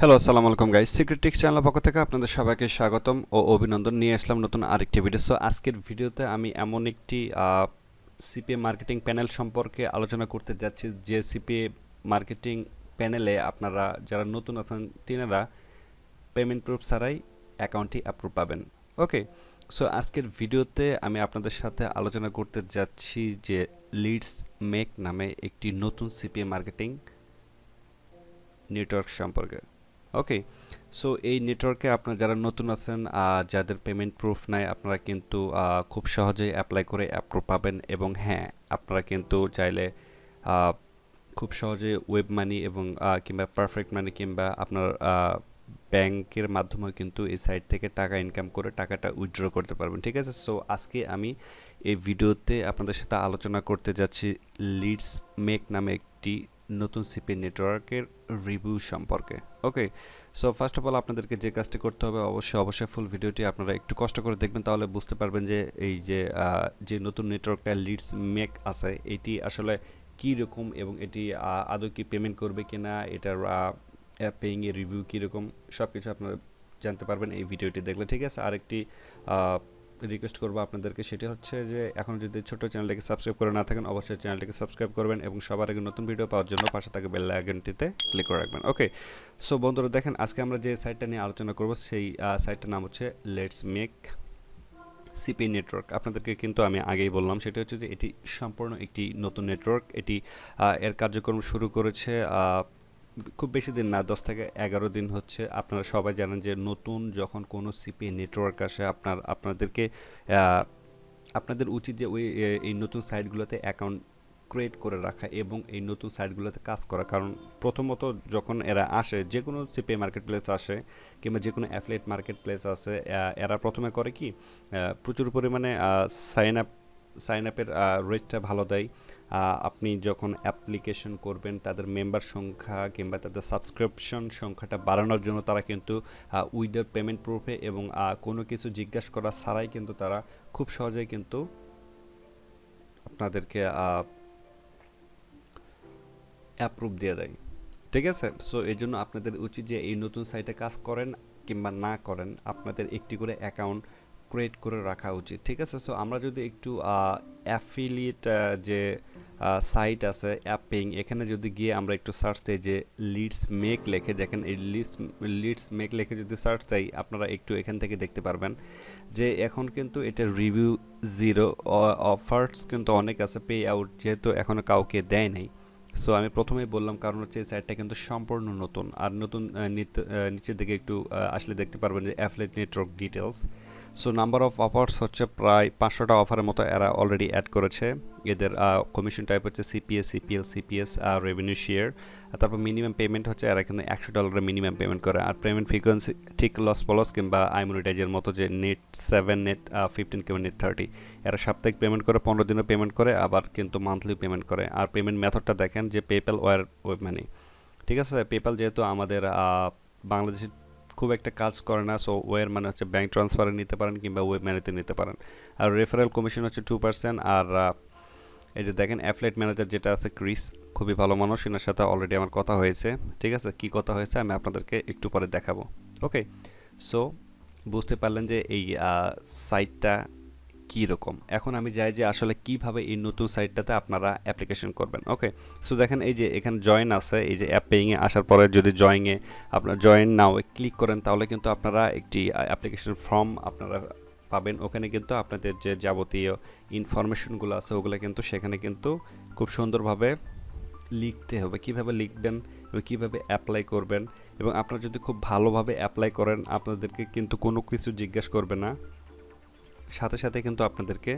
Hello, আসসালামু আলাইকুম guys. Secret tricks চ্যানেলের পক্ষ থেকে আপনাদের সবাইকে স্বাগতম ও অভিনন্দন। নিয়ে আসলাম নতুন আরেকটি ভিডিও। সো আজকের ভিডিওতে আমি এমন একটি সিপিএ মার্কেটিং প্যানেল সম্পর্কে আলোচনা করতে যাচ্ছি, যে সিপিএ মার্কেটিং প্যানেলে আপনারা যারা নতুন আছেন তিনারা পেমেন্ট প্রুফ ছাড়াই অ্যাকাউন্টটি অ্যাপ্রুভ পাবেন। ওকে, সো আজকের ভিডিওতে আমি আপনাদের সাথে আলোচনা করতে যাচ্ছি যে লিডস মেক নামে একটি নতুন সিপিএ মার্কেটিং নেটওয়ার্ক সম্পর্কে। ওকে, সো এই নেটওয়ার্কে আপনারা যারা নতুন আছেন, যাদের পেমেন্ট প্রুফ নাই, আপনারা কিন্তু খুব সহজেই অ্যাপ্লাই করে অ্যাপ্রুভ পাবেন। এবং হ্যাঁ, আপনারা কিন্তু চাইলে খুব সহজে ওয়েব মানি এবং কিংবা পারফেক্ট মানি কিংবা আপনার ব্যাংকের মাধ্যমেও কিন্তু এই সাইট থেকে টাকা ইনকাম করে টাকাটা উইথড্র করতে পারবেন। ঠিক আছে, সো আজকে আমি এই ভিডিওতে আপনাদের সাথে আলোচনা করতে যাচ্ছি লিডস মেক নামে একটি নতুন সিপি নেটওয়ার্কের রিভিউ সম্পর্কে। ওকে, সো ফার্স্ট অফ অল আপনাদেরকে যে কাজটি করতে হবে, অবশ্যই ফুল ভিডিওটি আপনারা একটু কষ্ট করে দেখবেন, তাহলে বুঝতে পারবেন যে এই যে নতুন নেটওয়ার্কটা লিডস মেক আছে এটি আসলে কী রকম এবং এটি আদৌ কি পেমেন্ট করবে কিনা, এটার পেইং এর রিভিউ কীরকম, সব কিছু আপনারা জানতে পারবেন এই ভিডিওটি দেখলে। ঠিক আছে, আরেকটি রিকোয়েস্ট করবো আপনাদেরকে, সেটি হচ্ছে যে এখন যদি ছোট্ট চ্যানেলটিকে সাবস্ক্রাইব করে না থাকেন, অবশ্যই চ্যানেলটিকে সাবস্ক্রাইব করবেন এবং সবার আগে নতুন ভিডিও পাওয়ার জন্য পাশে থাকা বেল আইকনটিতে ক্লিক করে রাখবেন। ওকে, সো বন্ধুরা দেখেন, আজকে আমরা যে সাইটটা নিয়ে আলোচনা করব সেই সাইটটার নাম হচ্ছে লেটস মেক সিপি নেটওয়ার্ক। আপনাদেরকে কিন্তু আমি আগেই বললাম, সেটা হচ্ছে যে এটি সম্পূর্ণ একটি নতুন নেটওয়ার্ক। এটি এর কার্যক্রম শুরু করেছে খুব বেশি দিন না, 10 থেকে 11 দিন হচ্ছে। আপনারা সবাই জানেন যে নতুন যখন কোনো সিপি নেটওয়ার্ক আসে, আপনাদের উচিত যে এই নতুন সাইটগুলোতে অ্যাকাউন্ট ক্রিয়েট করে রাখা এবং এই নতুন সাইটগুলোতে কাজ করা। কারণ প্রথমত যখন এরা আসে, যে কোনো সিপি মার্কেট প্লেস আসে কিংবা যে কোনো অ্যাফিলিয়েট মার্কেট প্লেস আছে, এরা প্রথমে করে কি প্রচুর পরিমাণে সাইন আপের রেটটা ভালো দেয়। আপনি যখন অ্যাপ্লিকেশন করবেন, তাদের মেম্বার সংখ্যা কিংবা তাদের সাবস্ক্রিপশন সংখ্যাটা বাড়ানোর জন্য তারা কিন্তু উইদাউট পেমেন্ট প্রুফে এবং কোনো কিছু জিজ্ঞাসা করা ছাড়াই কিন্তু তারা খুব সহজেই কিন্তু আপনাদেরকে অ্যাপ্রুভ দিয়ে দেয়। ঠিক আছে, সো এই জন্য আপনাদের উচিত যে এই নতুন সাইটে কাজ করেন কিংবা না করেন, আপনাদের একটি করে অ্যাকাউন্ট ক্রিয়েট করে রাখা উচিত। ঠিক আছে, সো আমরা যদি একটু অ্যাফিলিয়েট যে সাইট আছে অ্যাপিং, এখানে যদি গিয়ে আমরা একটু সার্চ দিই যে লিডস মেক লেখে, দেখেন এই লিডস মেক লেখে যদি সার্চ দেই, আপনারা একটু এখান থেকে দেখতে পারবেন যে এখন কিন্তু এটা রিভিউ 0, অফার্স কিন্তু অনেক আছে, পে আউট যেহেতু এখনও কাউকে দেয় নাই। সো আমি প্রথমেই বললাম, কারণ হচ্ছে এই সাইটটা কিন্তু সম্পূর্ণ নতুন। আর নতুন নিচের দিকে একটু আসলে দেখতে পারবেন যে affiliate network details. So number of offers হচ্ছে প্রায় 500টা অফারের মতো এরা অলরেডি অ্যাড করেছে। এদের কমিশন টাইপ হচ্ছে CPS, CPL, CPS revenue share. তারপর মিনিমাম পেমেন্ট হচ্ছে এরা কিন্তু $100 মিনিমাম পেমেন্ট করে। আর পেমেন্ট ফ্রিকোয়েন্সি ঠিক লসপলস কিংবা imonetizeit মতো যে নেট 7, নেট 15 কিংবা নেট 30, এরা সাপ্তাহিক পেমেন্ট করে, 15 দিনও পেমেন্ট করে, আবার কিন্তু মান্থলি পেমেন্ট করে। আর পেমেন্ট মেথডটা দেখেন যে পেপ্যাল ওয়েব মানি। ঠিক আছে, পেপ্যাল যেহেতু আমাদের বাংলাদেশে খুব একটা কাজ করে না, সো ওয়ের মানে হচ্ছে ব্যাঙ্ক ট্রান্সফারে নিতে পারেন কিংবা ওয়েব মানিতে নিতে পারেন। আর রেফারেল কমিশন হচ্ছে 2%। আর এই যে দেখেন অ্যাফিলিয়েট ম্যানেজার যেটা আছে ক্রিস, খুবই ভালো মানুষ, এনার সাথে অলরেডি আমার কথা হয়েছে। ঠিক আছে, কি কথা হয়েছে আমি আপনাদেরকে একটু পরে দেখাবো। ওকে, সো বুঝতে পারলেন যে এই সাইটটা কী রকম। এখন আমি যাই যে আসলে কিভাবে এই নতুন সাইটটাতে আপনারা অ্যাপ্লিকেশন করবেন। ওকে, সো দেখেন এই যে এখানে জয়েন আছে, এই যে অ্যাপ পেইংয়ে আসার পরে যদি আপনার জয়েন নাও ক্লিক করেন, তাহলে কিন্তু আপনারা একটি অ্যাপ্লিকেশন ফর্ম আপনারা পাবেন। ওখানে কিন্তু আপনাদের যে যাবতীয় ইনফরমেশনগুলো আছে ওগুলো কিন্তু সেখানে কিন্তু খুব সুন্দরভাবে লিখতে হবে, কিভাবে লিখবেন এবং কীভাবে অ্যাপ্লাই করবেন। এবং আপনারা যদি খুব ভালোভাবে অ্যাপ্লাই করেন, আপনাদেরকে কিন্তু কোনো কিছু জিজ্ঞেস করবে না, সাথে সাথে কিন্তু আপনাদেরকে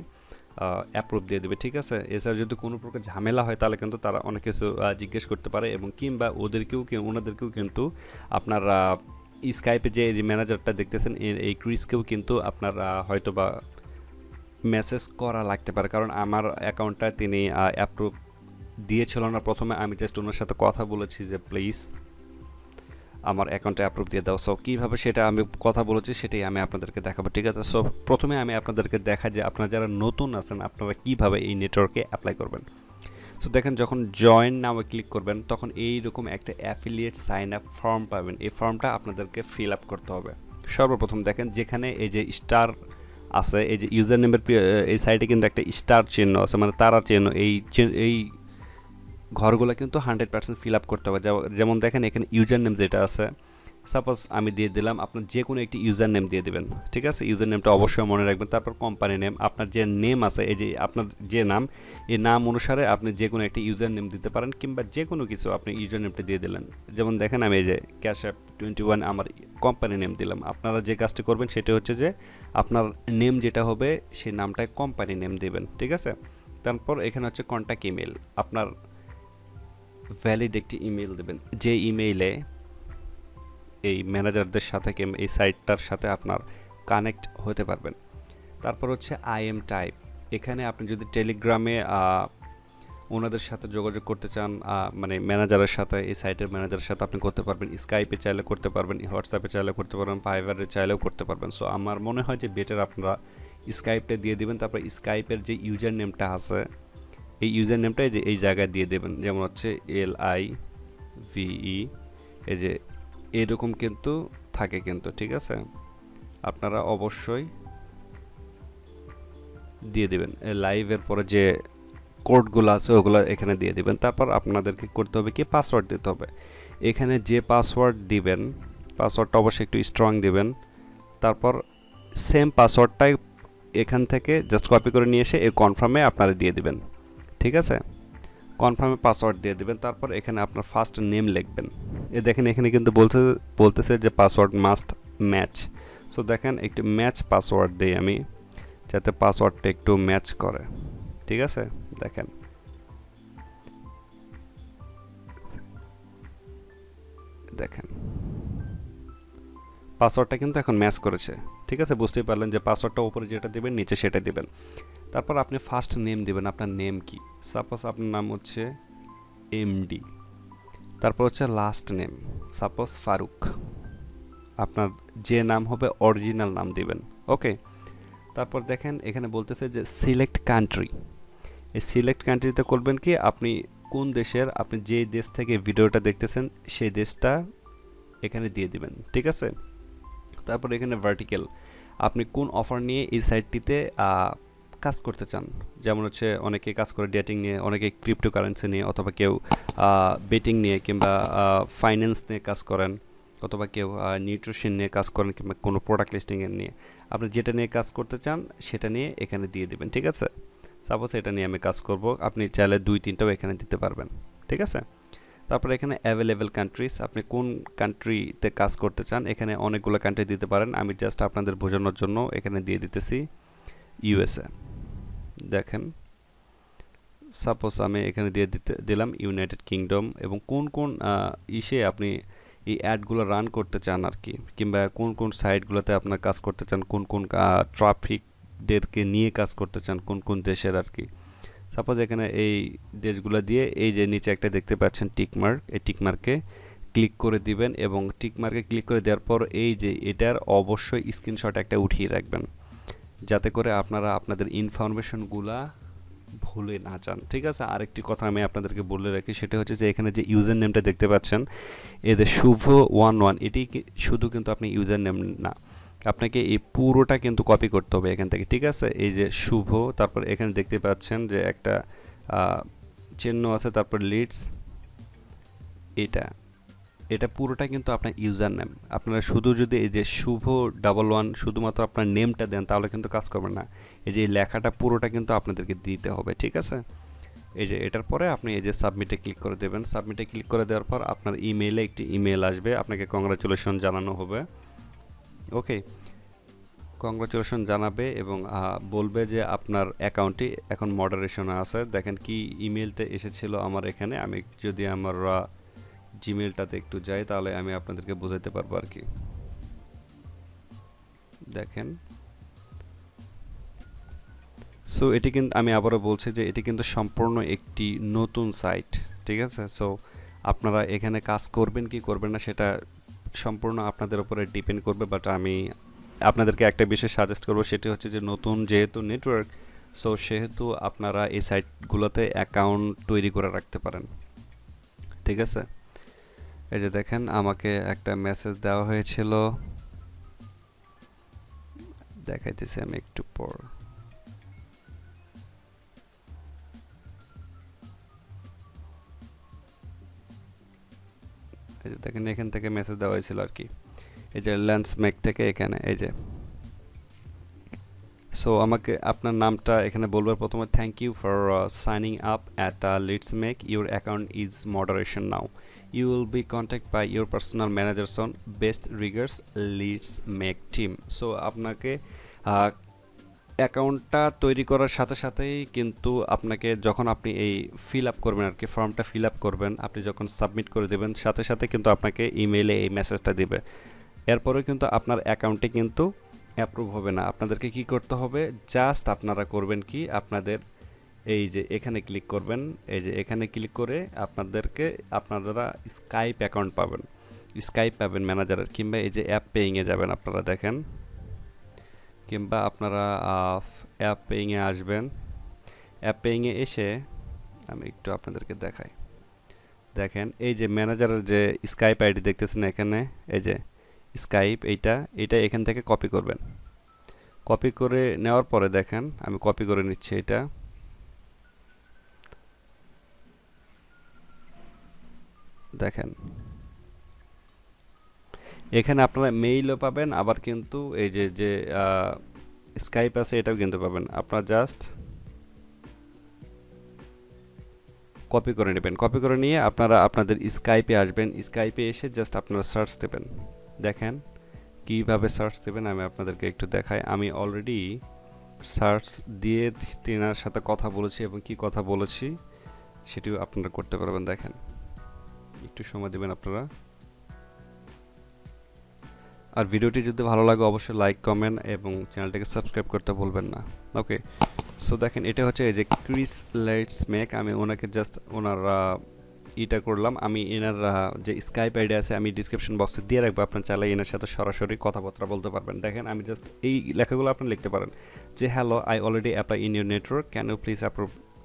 অ্যাপ্রুভ দিয়ে দেবে। ঠিক আছে, এছাড়া যদি কোনো প্রকার ঝামেলা হয় তাহলে কিন্তু তারা অনেক কিছু জিজ্ঞেস করতে পারে এবং কিংবা ওনাদেরকেও কিন্তু আপনার স্কাইপে যে ম্যানেজারটা দেখতেছেন এই ক্রিসকেও কিন্তু আপনার হয়তো বা মেসেজ করা লাগতে পারে। কারণ আমার অ্যাকাউন্টটা তিনি অ্যাপ্রুভ দিয়েছিল না প্রথমে, আমি জাস্ট ওনার সাথে কথা বলেছি যে প্লিজ আমার অ্যাকাউন্টে অ্যাপ্রুভ দিয়ে দাও। সো কীভাবে সেটা আমি কথা বলেছি সেটাই আমি আপনাদেরকে দেখাবো। ঠিক আছে, সো প্রথমে আমি আপনাদেরকে দেখাই যে আপনারা যারা নতুন আছেন আপনারা কীভাবে এই নেটওয়ার্কে অ্যাপ্লাই করবেন। তো দেখেন যখন জয়েন নামে ক্লিক করবেন তখন এইরকম একটা অ্যাফিলিয়েট সাইন আপ ফর্ম পাবেন। এই ফর্মটা আপনাদেরকে ফিল আপ করতে হবে। সর্বপ্রথম দেখেন যেখানে এই যে স্টার আছে, এই যে ইউজার নেমের এই সাইডে কিন্তু একটা স্টার চিহ্ন আছে, মানে তারার চিহ্ন, এই ঘরগুলো কিন্তু 100% ফিল আপ করতে হবে। যেমন দেখেন এখানে ইউজার নেম যেটা আছে, সাপোজ আমি দিয়ে দিলাম, আপনার যে কোনো একটি ইউজার নেম দিয়ে দিবেন, ঠিক আছে? ইউজার নেমটা অবশ্যই মনে রাখবেন। তারপর কোম্পানি নেম, আপনার যে নেম আছে, এই যে আপনার যে নাম, এই নাম অনুসারে আপনি যে কোনো একটি ইউজার নেম দিতে পারেন, কিংবা যে কোনো কিছু আপনি ইউজার নেমটা দিয়ে দিলেন। যেমন দেখেন আমি এই যে ক্যাশ অ্যাপ 21 আমার কোম্পানি নেম দিলাম। আপনারা যে কাজটি করবেন সেটা হচ্ছে যে আপনার নেম যেটা হবে সেই নামটায় কোম্পানি নেম দিবেন, ঠিক আছে? তারপর এখানে হচ্ছে কন্ট্যাক্ট ইমেল, আপনার ভ্যালিড একটি ইমেল দেবেন, যে ইমেইলে এই ম্যানেজারদের সাথে কিংবা এই সাইটটার সাথে আপনার কানেক্ট হতে পারবেন। তারপর হচ্ছে আইএম টাইপ, এখানে আপনি যদি টেলিগ্রামে ওনাদের সাথে যোগাযোগ করতে চান, মানে ম্যানেজারের সাথে, এই সাইটের ম্যানেজারের সাথে আপনি করতে পারবেন, স্কাইপে চাইলে করতে পারবেন, হোয়াটসঅ্যাপে চাইলে করতে পারবেন, ফাইবারে চাইলেও করতে পারবেন। সো আমার মনে হয় যে বেটার আপনারা স্কাইপটা দিয়ে দিবেন। তারপর স্কাইপের যে ইউজার নেমটা আছে, এই ইউজার নেমটা যে এই জায়গায় দিয়ে দেবেন, যেমন হচ্ছে LIVE, এই যে এরকম কিন্তু থাকে কিন্তু, ঠিক আছে? আপনারা অবশ্যই দিয়ে দিবেন। লাইভের পরে যে কোডগুলো আছে ওগুলো এখানে দিয়ে দিবেন। তারপর আপনাদেরকে করতে হবে কি, পাসওয়ার্ড দিতে হবে। এখানে যে পাসওয়ার্ড দিবেন, পাসওয়ার্ডটা অবশ্যই একটু স্ট্রং দিবেন। তারপর সেম পাসওয়ার্ডটাই এখান থেকে জাস্ট কপি করে নিয়ে এসে এই কনফার্মে আপনারা দিয়ে দিবেন, ঠিক আছে? কনফার্মে পাসওয়ার্ড দিয়ে দিবেন। তারপর এখানে আপনার ফার্স্ট নেম লিখবেন। দেখেন এখানে কিন্তু বলতেছে যে পাসওয়ার্ড মাস্ট ম্যাচ। সো দেখেন একটু ম্যাচ পাসওয়ার্ড দিই আমি, যাতে পাসওয়ার্ডটা একটু ম্যাচ করে, ঠিক আছে? দেখেন দেখেন পাসওয়ার্ডটা কিন্তু এখন ম্যাচ করেছে, ঠিক আছে? বুঝতেই পারলেন যে পাসওয়ার্ডটা উপরে যেটা দিবেন নিচে সেটা দিবেন। তারপর আপনি ফার্স্ট নেম দিবেন, আপনার নেম কি, সাপোজ আপনার নাম হচ্ছে MD। তারপর হচ্ছে লাস্ট নেম, সাপোজ ফারুক, আপনার যে নাম হবে অরিজিনাল নাম দিবেন, ওকে? তারপর দেখেন এখানে বলতেছে যে সিলেক্ট কান্ট্রি। এই সিলেক্ট কান্ট্রিতে করবেন কি, আপনি কোন দেশের, আপনি যে দেশ থেকে ভিডিওটা দেখতেছেন সেই দেশটা এখানে দিয়ে দিবেন, ঠিক আছে? তারপর এখানে ভার্টিক্যাল, আপনি কোন অফার নিয়ে এই সাইটটিতে কাজ করতে চান। যেমন হচ্ছে অনেকে কাজ করে ডেটিং নিয়ে, অনেকে ক্রিপ্টোকারেন্সি নিয়ে, অথবা কেউ বেটিং নিয়ে, কিংবা ফাইন্যান্স নিয়ে কাজ করেন, অথবা কেউ নিউট্রিশন নিয়ে কাজ করেন, কিংবা কোনো প্রোডাক্ট লিস্টিংয়ের নিয়ে। আপনি যেটা নিয়ে কাজ করতে চান সেটা নিয়ে এখানে দিয়ে দিবেন, ঠিক আছে? সাপোজ এটা নিয়ে আমি কাজ করব, আপনি চাইলে 2-3টাও এখানে দিতে পারবেন, ঠিক আছে? তারপরে এখানে অ্যাভেলেবেল কান্ট্রিজ, আপনি কোন কান্ট্রিতে কাজ করতে চান, এখানে অনেকগুলো কান্ট্রি দিতে পারেন। আমি জাস্ট আপনাদের বোঝানোর জন্য এখানে দিয়ে দিতেছি USA। দেখেন সাপোজ আমি এখানে দিয়ে দিলাম ইউনাইটেড কিংডম, এবং কোন কোন ইসে আপনি এই অ্যাডগুলো রান করতে চান আর কি, কিংবা কোন কোন সাইটগুলোতে আপনার কাজ করতে চান, কোন কোন ট্রাফিকদেরকে নিয়ে কাজ করতে চান, কোন কোন দেশের আর কি। সাপোজ এখানে এই দেশগুলো দিয়ে, এই যে নিচে একটা দেখতে পাচ্ছেন টিকমার্ক, এই টিকমার্কে ক্লিক করে দিবেন, এবং টিকমার্কে ক্লিক করে দেওয়ার পর এই যে এটার অবশ্যই স্ক্রিনশট একটা উঠিয়ে রাখবেন, যাতে করে আপনারা আপনাদের ইনফরমেশনগুলা ভুলে না যান, ঠিক আছে? আরেকটি কথা আমি আপনাদেরকে বলে রাখি, সেটা হচ্ছে যে এখানে যে ইউজার নেমটা দেখতে পাচ্ছেন, এদের শুভ11, এটি শুধু কিন্তু আপনি ইউজার নেম না, আপনাকে এই পুরোটা কিন্তু কপি করতে হবে এখান থেকে, ঠিক আছে? এই যে শুভ, তারপর এখানে দেখতে পাচ্ছেন যে একটা চিহ্ন আছে, তারপর লিডস, এটা পুরোটা কিন্তু আপনার ইউজার নেম। আপনারা শুধু যদি এই যে শুভ11 শুধুমাত্র আপনার নেমটা দেন তাহলে কিন্তু কাজ করবে না। এই যে লেখাটা পুরোটা কিন্তু আপনাদেরকে দিতে হবে, ঠিক আছে? এই যে এটার পরে আপনি এই যে সাবমিটে ক্লিক করে দেবেন। সাবমিটে ক্লিক করে দেওয়ার পর আপনার ইমেইলে একটি ইমেল আসবে, আপনাকে কংগ্রাচুলেশন জানানো হবে, ওকে? কংগ্রাচুলেশন জানাবে এবং বলবে যে আপনার অ্যাকাউন্টটি এখন মডারেশনে আছে। দেখেন কি ইমেলটা এসেছিল আমার এখানে, আমি যদি আমার জিমেলটাতে একটু যাই তাহলে আমি আপনাদেরকে বোঝাতে পারবো আর কি। দেখেন, সো এটি কিন্তু, আমি আবারও বলছি যে এটি কিন্তু সম্পূর্ণ একটি নতুন সাইট, ঠিক আছে? সো আপনারা এখানে কাজ করবেন কি করবেন না সেটা সম্পূর্ণ আপনাদের উপরে ডিপেন্ড করবে, বাট আমি আপনাদেরকে একটা বিষয় সাজেস্ট করবো, সেটি হচ্ছে যে নতুন যেহেতু নেটওয়ার্ক, সো সেহেতু আপনারা এই সাইটগুলোতে অ্যাকাউন্ট তৈরি করে রাখতে পারেন, ঠিক আছে। এই যে দেখেন আমাকে একটা মেসেজ দেওয়া হয়েছিল, দেখাইতেছি আমি একটু পর। এই যে দেখেন এখান থেকে মেসেজ দেওয়া হয়েছিল আর কি, এই যে LeadsMake থেকে এখানে এই যে। সো আমাকে আপনার নামটা এখানে বলবার প্রথমে, thank you for signing up at LeadsMake, your account is moderation now, you will be contact by your personal managers on best regards LeadsMake team. So আপনাকে অ্যাকাউন্টটা তৈরি করার সাথে সাথেই কিন্তু আপনাকে যখন আপনি এই ফিল আপ করবেন আর কি, ফর্মটা ফিল আপ করবেন, আপনি যখন সাবমিট করে দেবেন সাথে সাথে কিন্তু আপনাকে ইমেইলে এই মেসেজটা দিবে। এরপরেও কিন্তু আপনার অ্যাকাউন্টে কিন্তু অ্যাপ্রুভ হবে না। আপনাদেরকে কি করতে হবে, জাস্ট আপনারা করবেন কি, আপনাদের এই যে এখানে ক্লিক করবেন, এই যে এখানে ক্লিক করে আপনারা স্কাইপ অ্যাকাউন্ট পাবেন, স্কাইপ পাবেন ম্যানেজারের, কিংবা এই যে অ্যাপ পেইংয়ে যাবেন আপনারা দেখেন, কিংবা আপনারা অ্যাপ পেইংয়ে আসবেন। অ্যাপ পেইংয়ে এসে আমি একটু আপনাদেরকে দেখাই, দেখেন এই যে ম্যানেজারের যে স্কাইপ আইডি দেখতেছেন এখানে, এই যে স্কাইপ, এইটা এখান থেকে কপি করবেন। কপি করে নেওয়ার পরে দেখেন আমি কপি করে নিচ্ছি এটা, দেখেন এখানে আপনারা মেইলও পাবেন, আবার কিন্তু এই যে স্কাইপ আছে এটাও কিন্তু পাবেন। আপনারা জাস্ট কপি করে নেবেন, কপি করে নিয়ে আপনারা আপনাদের স্কাইপে আসবেন, স্কাইপে এসে জাস্ট আপনারা সার্চ দেবেন। দেখেন কীভাবে সার্চ দেবেন আমি আপনাদেরকে একটু দেখাই। আমি অলরেডি সার্চ দিয়ে তিনার সাথে কথা বলেছি, এবং কি কথা বলেছি সেটিও আপনারা করতে পারবেন। দেখেন একটু সময় দেবেন আপনারা। আর ভিডিওটি যদি ভালো লাগে অবশ্যই লাইক, কমেন্ট এবং চ্যানেলটাকে সাবস্ক্রাইব করতে ভুলবেন না। ওকে, সো দেখেন এটা হচ্ছে এই যে ক্রিস LeadsMake, আমি ওনাকে জাস্ট ওনার ইটা করলাম। আমি এনার যে স্কাইপ আইডি আছে আমি ডিসক্রিপশন বক্সে দিয়ে রাখবো, আপনার চাইলে এনার সাথে সরাসরি কথাবার্তা বলতে পারবেন। দেখেন আমি জাস্ট এই লেখাগুলো আপনি লিখতে পারেন যে, hello, I already apply in your network, can you please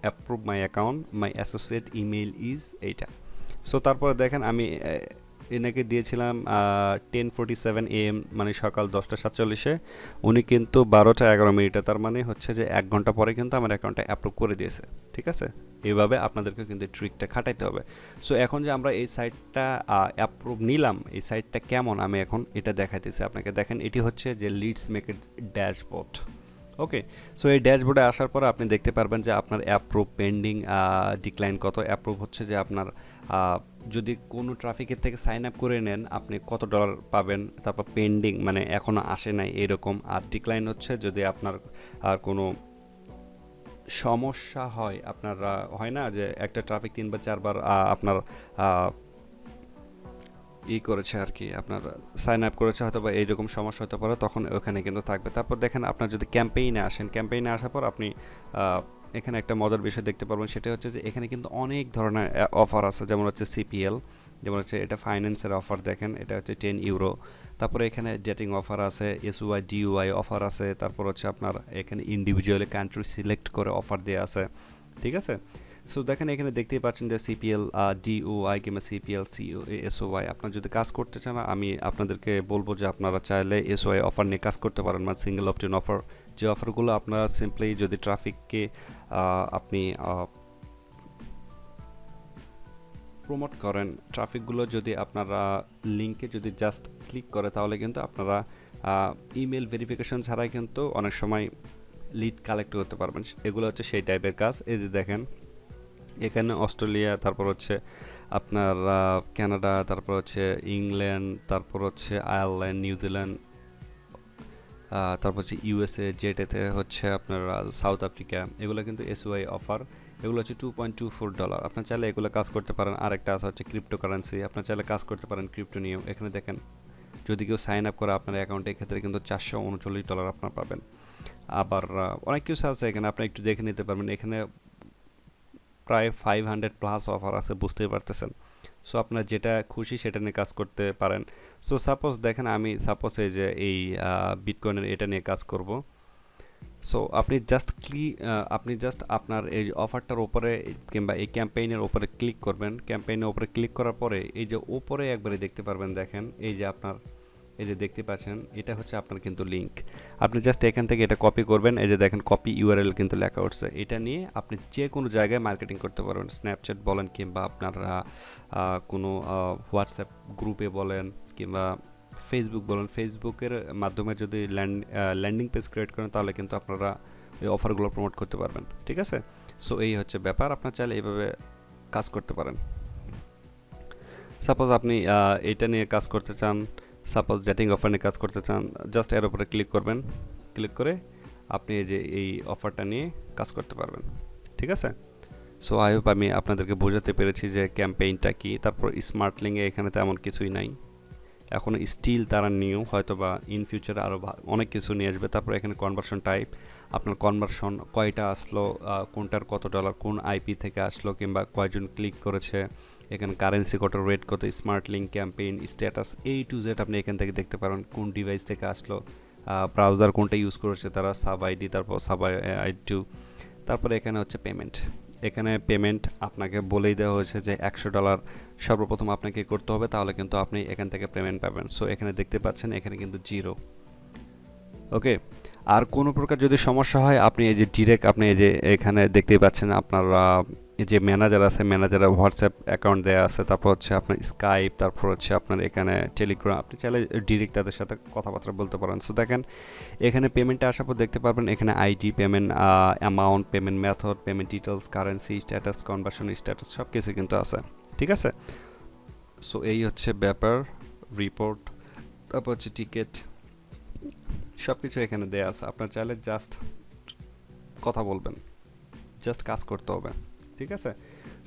approve my account, my associate email is এইটা। সো তারপরে দেখেন আমি এনাকে দিয়েছিলাম 10:47 AM, মানে সকাল 10:47-এ। উনি কিন্তু 12:11, তার মানে হচ্ছে যে 1 ঘন্টা পরে কিন্তু আমার অ্যাকাউন্টটা অ্যাপ্রুভ করে দিয়েছে, ঠিক আছে। এইভাবে আপনাদেরকে কিন্তু ট্রিকটা খাটাইতে হবে। সো এখন যে আমরা এই সাইটটা অ্যাপ্রুভ নিলাম, এই সাইটটা কেমন আমি এখন এটা দেখাইতেছি আপনাকে। দেখেন এটি হচ্ছে যে LeadsMake ড্যাশবোর্ড। ওকে, সো এই ড্যাশবোর্ডে আসার পরে আপনি দেখতে পারবেন যে আপনার অ্যাপ্রুভ, পেন্ডিং, ডিক্লাইন কত। অ্যাপ্রুভ হচ্ছে যে আপনার যদি কোনো ট্রাফিকের থেকে সাইন আপ করে নেন আপনি কত ডলার পাবেন, তারপর পেন্ডিং মানে এখনও আসে নাই এরকম। আর ডিক্লাইন হচ্ছে যদি আপনার আর কোনো সমস্যা হয়, আপনার হয় না যে একটা ট্রাফিক 3 বা 4 বার আপনার করেছে আর কি, আপনার সাইন আপ করেছে হয়তো বা এইরকম সমস্যা হতে পারে, তখন ওখানে কিন্তু থাকবে। তারপর দেখেন আপনার যদি ক্যাম্পেইনে আসেন, ক্যাম্পেইনে আসার পর আপনি এখানে একটা মজার বিষয় দেখতে পারবেন, সেটা হচ্ছে যে এখানে কিন্তু অনেক ধরনের অফার আছে, যেমন হচ্ছে CPL, যেমন হচ্ছে এটা ফাইন্যান্সের অফার। দেখেন এটা হচ্ছে 10 ইউরো। তারপরে এখানে ডেটিং অফার আছে, SUI DUI অফার আছে। তারপর হচ্ছে আপনার এখানে ইন্ডিভিজুয়ালি কান্ট্রি সিলেক্ট করে অফার দেওয়া আছে, ঠিক আছে। সো দেখেন এখানে দেখতেই পাচ্ছেন যে CPL DUI কিংবা CPL SOI আপনার যদি কাজ করতে চান, আমি আপনাদেরকে বলবো যে আপনারা চাইলে SOI অফার নিয়ে কাজ করতে পারেন, মানে সিঙ্গেল অপশন অফার। যে অফারগুলো আপনারা সিম্পলি যদি ট্রাফিককে আপনি প্রমোট করেন, ট্রাফিকগুলো যদি আপনারা লিঙ্কে যদি জাস্ট ক্লিক করে, তাহলে কিন্তু আপনারা ইমেল ভেরিফিকেশন ছাড়াই কিন্তু অনেক সময় লিড কালেক্ট করতে পারবেন। এগুলো হচ্ছে সেই টাইপের কাজ। এই যে দেখেন এখানে অস্ট্রেলিয়া, তারপর হচ্ছে আপনার কানাডা, তারপর হচ্ছে ইংল্যান্ড, তারপর হচ্ছে আয়ারল্যান্ড, নিউজিল্যান্ড, তারপর হচ্ছে USA, জেটেতে হচ্ছে আপনার সাউথ আফ্রিকা। এগুলো কিন্তু SOI অফার। এগুলো হচ্ছে $2.24। আপনার চাইলে এগুলো কাজ করতে পারেন। আরেকটা আছে হচ্ছে ক্রিপ্টোকারেন্সি, আপনার চাইলে কাজ করতে পারেন ক্রিপ্টো নিয়েও। এখানে দেখেন যদি কেউ সাইন আপ করে আপনার অ্যাকাউন্টে, এক্ষেত্রে কিন্তু $439 আপনার পাবেন। আবার অনেক কিছু আছে এখানে, আপনি একটু দেখে নিতে পারবেন। এখানে প্রায় 500+ অফার আছে, বুঝতেই পারতেছেন। সো আপনার যেটা খুশি সেটা নিয়ে কাজ করতে পারেন। সো সাপোজ দেখেন আমি এই যে এই বিটকয়েনের এটা নিয়ে কাজ করব। সো আপনি জাস্ট আপনার এই অফারটার উপরে কিংবা এই ক্যাম্পেইনের উপরে ক্লিক করবেন। ক্যাম্পেইনের উপরে ক্লিক করার পরে এই যে উপরে একবারে দেখতে পারবেন, দেখেন এই যে আপনার এই যে দেখতে পাচ্ছেন এটা হচ্ছে আপনার কিন্তু লিঙ্ক। আপনি জাস্ট এখান থেকে এটা কপি করবেন, এই যে দেখেন কপি ইউআরএল কিন্তু লেখা উঠছে। এটা নিয়ে আপনি যে কোনো জায়গায় মার্কেটিং করতে পারবেন, স্ন্যাপচ্যাট বলেন কিংবা আপনার কোনো হোয়াটসঅ্যাপ গ্রুপে বলেন কিংবা ফেসবুক বলেন। ফেসবুকের মাধ্যমে যদি ল্যান্ডিং পেজ ক্রিয়েট করেন তাহলে কিন্তু আপনারা এই অফারগুলো প্রমোট করতে পারবেন, ঠিক আছে। সো এই হচ্ছে ব্যাপার, আপনার চাইলে এইভাবে কাজ করতে পারেন। সাপোজ আপনি এটা নিয়ে কাজ করতে চান, সাপোজ ডেটিং অফার নিয়ে কাজ করতে চান, জাস্ট এর উপরে ক্লিক করবেন। ক্লিক করে আপনি এই অফারটা নিয়ে কাজ করতে পারবেন, ঠিক আছে। সো আই হোপ আমি আপনাদেরকে বোঝাতে পেরেছি যে ক্যাম্পেইনটা কি। তারপর স্মার্ট লিঙ্কে এখানে তেমন কিছুই নাই, এখন স্টিল তারা নিউ, হয়তো বা ইন ফিউচারে আরও অনেক কিছু নিয়ে আসবে। তারপর এখানে কনভার্সন টাইপ, আপনার কনভার্সন কয়টা আসলো, কোনটার কত ডলার, কোন আইপি থেকে আসলো কিংবা কয়জন ক্লিক করেছে, এখানে কারেন্সি কত, রেট কত, smart link, campaign status, to Z আপনি এখান থেকে দেখতে পারেন। কোন ডিভাইস থেকে আসলো, ব্রাউজার কোনটা ইউজ করেছে তারা, সাব আইডি, তারপর সাব আইডি। তারপরে এখানে হচ্ছে পেমেন্ট। এখানে পেমেন্ট আপনাকে বলেই দেওয়া হয়েছে যে $100 সর্বপ্রথম আপনাকে করতে হবে, তাহলে কিন্তু আপনি এখান থেকে পেমেন্ট পাবেন। সো এখানে দেখতে পাচ্ছেন এখানে কিন্তু 0। ওকে, আর কোনো প্রকার যদি সমস্যা হয় আপনি এই যে ডিরেক্ট আপনি এই যে এখানে দেখতেই পাচ্ছেন আপনার যে ম্যানেজার আছে, ম্যানেজারের হোয়াটসঅ্যাপ অ্যাকাউন্ট দেওয়া আছে, তারপর হচ্ছে আপনার স্কাইপ, তারপর হচ্ছে আপনার এখানে টেলিগ্রাম, আপনি চাইলে ডিরেক্ট তাদের সাথে কথাবার্তা বলতে পারেন। সো দেখেন এখানে পেমেন্টে আসার পর দেখতে পারবেন এখানে ID, payment amount, payment method, payment details, currency status, conversion status সব কিছু কিন্তু আছে, ঠিক আছে। সো এই হচ্ছে ব্যাপার, রিপোর্ট, তারপর হচ্ছে টিকেট, সব কিছু এখানে দেওয়া আছে। আপনার চাইলে জাস্ট কথা বলবেন, জাস্ট কাজ করতে হবে, ঠিক আছে।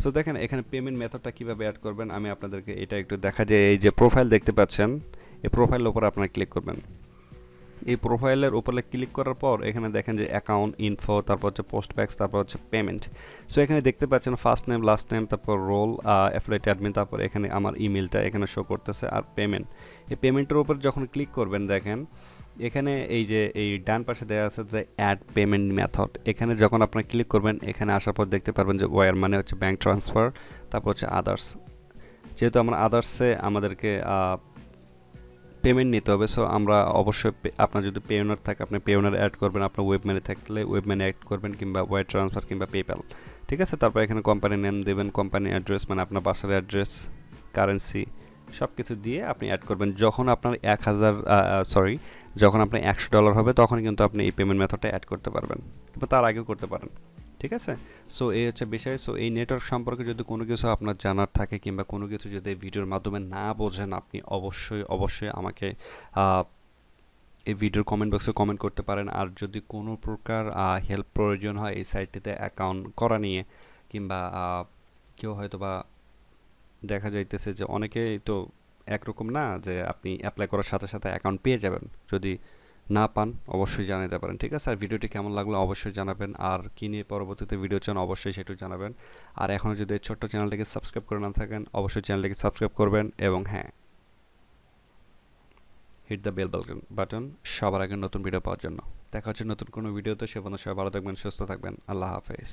সো দেখেন এখানে পেমেন্ট মেথডটা কীভাবে অ্যাড করবেন আমি আপনাদেরকে এটা একটু দেখা যায়। এই যে প্রোফাইল দেখতে পাচ্ছেন, এই প্রোফাইলের উপর আপনারা ক্লিক করবেন। এই প্রোফাইলের উপরে ক্লিক করার পর এখানে দেখেন যে অ্যাকাউন্ট ইনফো, তারপর হচ্ছে পোস্ট ব্যাক্স, তারপর হচ্ছে পেমেন্ট। সো এখানে দেখতে পাচ্ছেন ফার্স্ট নেম, লাস্ট নেম, তারপর রোল, অ্যাফিলিয়েট অ্যাডমিন, তারপর এখানে আমার ইমেলটা এখানে শো করতেছে, আর পেমেন্ট। এই পেমেন্টের উপর যখন ক্লিক করবেন দেখেন এখানে এই যে এই ডান পাশে দেওয়া আছে যে অ্যাড পেমেন্ট মেথড। এখানে যখন আপনারা ক্লিক করবেন এখানে আসার পর দেখতে পারবেন যে ওয়ার মানে হচ্ছে ব্যাঙ্ক ট্রান্সফার, তারপর হচ্ছে আদার্স। যেহেতু আমরা আদার্সে আমাদেরকে পেমেন্ট নিতে হবে, সো আমরা অবশ্যই আপনার যদি পেওনার থাকে আপনি পেওনার অ্যাড করবেন, আপনার ওয়েব মানি থাকলে ওয়েব মানি অ্যাড করবেন কিংবা ওয়ার ট্রান্সফার কিংবা পেপ্যাল, ঠিক আছে। তারপর এখানে কোম্পানি নেম দেবেন, কোম্পানি অ্যাড্রেস মানে আপনার বাসার অ্যাড্রেস, কারেন্সি সব কিছু দিয়ে আপনি অ্যাড করবেন। যখন আপনার যখন আপনার $100 হবে তখন কিন্তু আপনি এই পেমেন্ট মেথডটা অ্যাড করতে পারবেন, কিংবা তার আগেও করতে পারেন, ঠিক আছে। সো এই হচ্ছে বিষয়। সো এই নেটওয়ার্ক সম্পর্কে যদি কোনো কিছু আপনার জানার থাকে কিংবা কোনো কিছু যদি ভিডিওর মাধ্যমে না বোঝেন আপনি অবশ্যই আমাকে এই ভিডিওর কমেন্ট বক্সে কমেন্ট করতে পারেন। আর যদি কোনো প্রকার হেল্প প্রয়োজন হয় এই সাইটটিতে অ্যাকাউন্ট করা নিয়ে, কিংবা কেউ হয়তো বা দেখা যাইতেছে যে অনেকেই তো একরকম না যে আপনি অ্যাপ্লাই করার সাথে সাথে অ্যাকাউন্ট পেয়ে যাবেন, যদি না পান অবশ্যই জানাতে পারেন, ঠিক আছে। আর ভিডিওটি কেমন লাগলো অবশ্যই জানাবেন, আর কী নিয়ে পরবর্তীতে ভিডিও চান অবশ্যই সেটা জানাবেন। আর এখনও যদি এই ছোট্ট চ্যানেলটিকে সাবস্ক্রাইব করে না থাকেন অবশ্যই চ্যানেলটিকে সাবস্ক্রাইব করবেন, এবং হ্যাঁ, হিট দ্য বেল বাটন সবার আগে নতুন ভিডিও পাওয়ার জন্য। দেখা হচ্ছে নতুন কোনো ভিডিওতে, সে পর্যন্ত সবাই ভালো থাকবেন, সুস্থ থাকবেন, আল্লাহ হাফেজ।